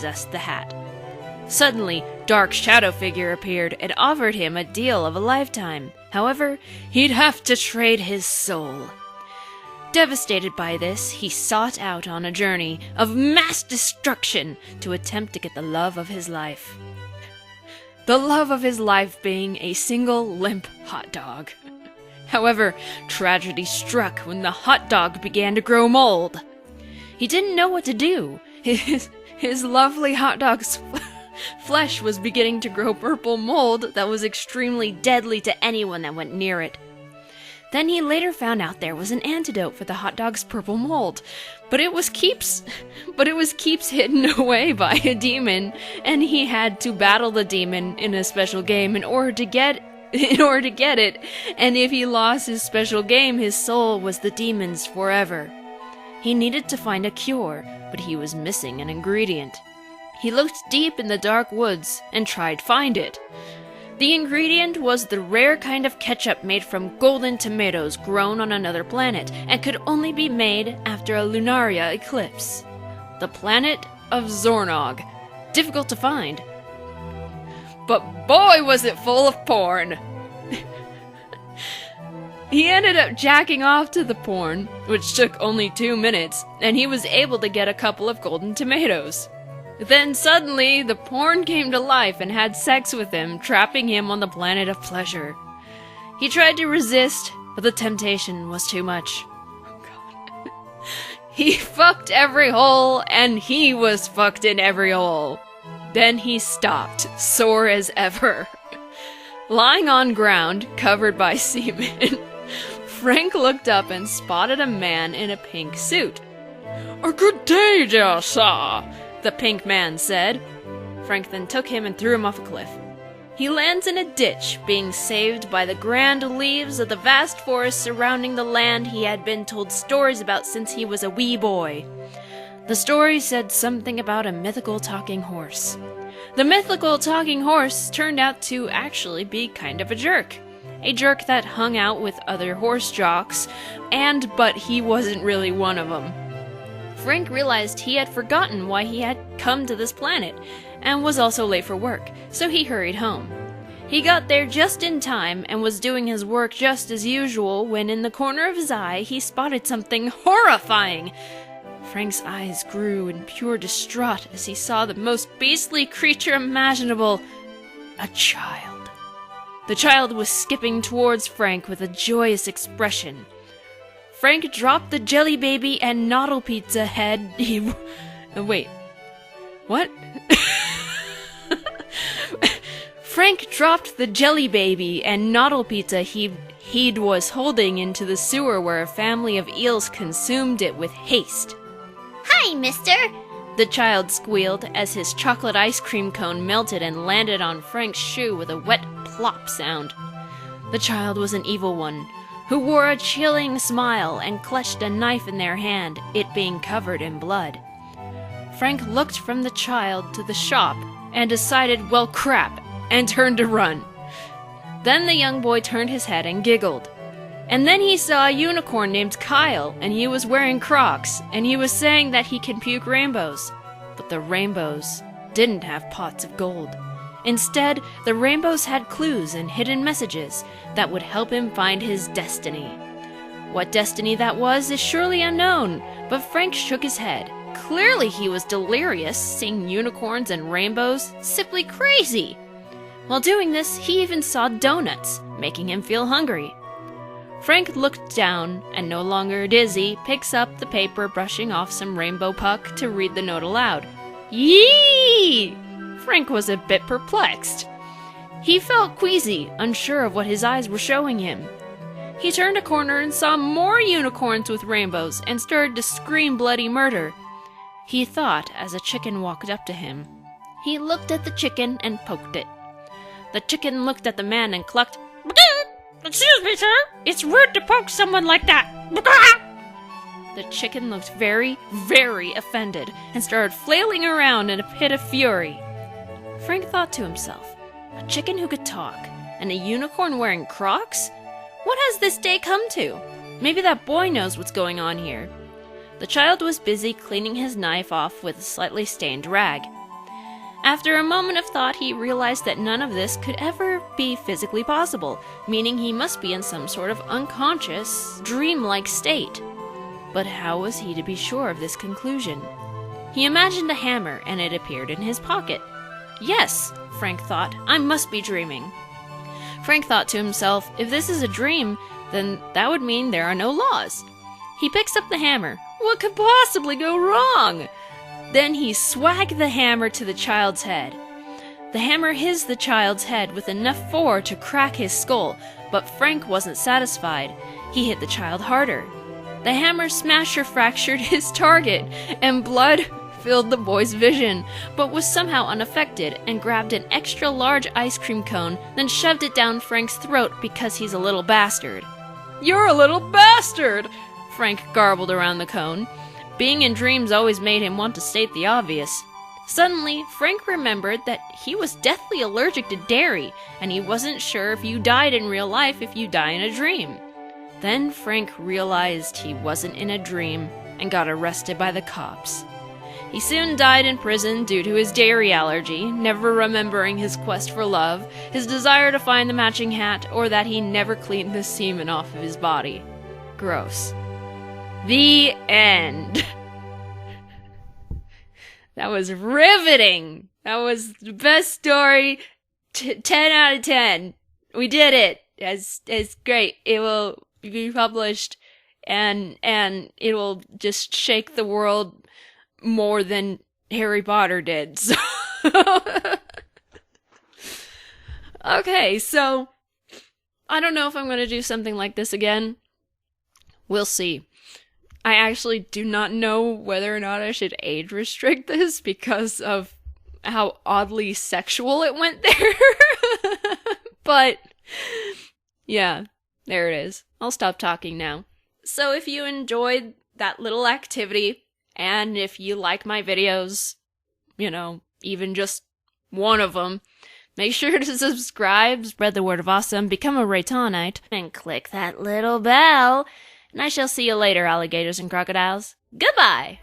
possessed the hat. Suddenly, dark shadow figure appeared and offered him a deal of a lifetime. However, he'd have to trade his soul. Devastated by this, he sought out on a journey of mass destruction to attempt to get the love of his life. The love of his life being a single limp hot dog. However, tragedy struck when the hot dog began to grow mold. He didn't know what to do. His lovely hot dog's flesh was beginning to grow purple mold that was extremely deadly to anyone that went near it. Then he later found out there was an antidote for the hot dog's purple mold, but it was keeps hidden away by a demon, and he had to battle the demon in a special game in order to get it, and if he lost his special game, his soul was the demon's forever. He needed to find a cure, but he was missing an ingredient. He looked deep in the dark woods and tried to find it. The ingredient was the rare kind of ketchup made from golden tomatoes grown on another planet and could only be made after a lunaria eclipse. The planet of Zornog. Difficult to find. But boy was it full of porn! He ended up jacking off to the porn, which took only 2 minutes, and he was able to get a couple of golden tomatoes. Then suddenly, the porn came to life and had sex with him, trapping him on the planet of pleasure. He tried to resist, but the temptation was too much. Oh, God. He fucked every hole, and he was fucked in every hole. Then he stopped, sore as ever. Lying on ground, covered by semen, Frank looked up and spotted a man in a pink suit. "A good day, dear sir," the pink man said. Frank then took him and threw him off a cliff. He lands in a ditch, being saved by the grand leaves of the vast forest surrounding the land he had been told stories about since he was a wee boy. The story said something about a mythical talking horse. The mythical talking horse turned out to actually be kind of a jerk. A jerk that hung out with other horse jocks, but he wasn't really one of them. Frank realized he had forgotten why he had come to this planet, and was also late for work, so he hurried home. He got there just in time and was doing his work just as usual when in the corner of his eye he spotted something horrifying. Frank's eyes grew in pure distraught as he saw the most beastly creature imaginable, a child. The child was skipping towards Frank with a joyous expression. Frank dropped the jelly baby and noodle pizza head. Wait. What? Frank dropped the jelly baby and noodle pizza he was holding into the sewer where a family of eels consumed it with haste. "Hi, mister!" The child squealed as his chocolate ice cream cone melted and landed on Frank's shoe with a wet plop sound. The child was an evil one, who wore a chilling smile and clutched a knife in their hand, it being covered in blood. Frank looked from the child to the shop and decided, well, crap, and turned to run. Then the young boy turned his head and giggled. And then he saw a unicorn named Kyle, and he was wearing Crocs, and he was saying that he can puke rainbows. But the rainbows didn't have pots of gold. Instead, the rainbows had clues and hidden messages that would help him find his destiny. What destiny that was is surely unknown, but Frank shook his head. Clearly he was delirious, seeing unicorns and rainbows, simply crazy. While doing this, he even saw donuts, making him feel hungry. Frank looked down, and no longer dizzy, picks up the paper, brushing off some rainbow puck to read the note aloud. Yee! Frank was a bit perplexed. He felt queasy, unsure of what his eyes were showing him. He turned a corner and saw more unicorns with rainbows and started to scream bloody murder. He thought as a chicken walked up to him. He looked at the chicken and poked it. The chicken looked at the man and clucked, "Excuse me, sir. It's rude to poke someone like that." The chicken looked very, very offended and started flailing around in a pit of fury. Frank thought to himself, a chicken who could talk, and a unicorn wearing Crocs? What has this day come to? Maybe that boy knows what's going on here. The child was busy cleaning his knife off with a slightly stained rag. After a moment of thought, he realized that none of this could ever be physically possible, meaning he must be in some sort of unconscious, dreamlike state. But how was he to be sure of this conclusion? He imagined a hammer, and it appeared in his pocket. Yes, Frank thought, I must be dreaming. Frank thought to himself, if this is a dream, then that would mean there are no laws. He picks up the hammer. What could possibly go wrong? Then he swagged the hammer to the child's head. The hammer hit the child's head with enough force to crack his skull, but Frank wasn't satisfied. He hit the child harder. The hammer smashed or fractured his target, and blood filled the boy's vision, but was somehow unaffected, and grabbed an extra large ice cream cone, then shoved it down Frank's throat because he's a little bastard. "You're a little bastard!" Frank garbled around the cone. Being in dreams always made him want to state the obvious. Suddenly, Frank remembered that he was deathly allergic to dairy, and he wasn't sure if you died in real life if you die in a dream. Then Frank realized he wasn't in a dream and got arrested by the cops. He soon died in prison due to his dairy allergy, never remembering his quest for love, his desire to find the matching hat, or that he never cleaned the semen off of his body. Gross. The end. That was riveting. That was the best story. 10 out of 10. We did it. It's great. It will be published and it will just shake the world more than Harry Potter did. So okay, so I don't know if I'm going to do something like this again. We'll see. I actually do not know whether or not I should age restrict this because of how oddly sexual it went there. But yeah, there it is. I'll stop talking now. So if you enjoyed that little activity, and if you like my videos, you know, even just one of them, make sure to subscribe, spread the word of awesome, become a Reitannite, and click that little bell. And I shall see you later, alligators and crocodiles. Goodbye!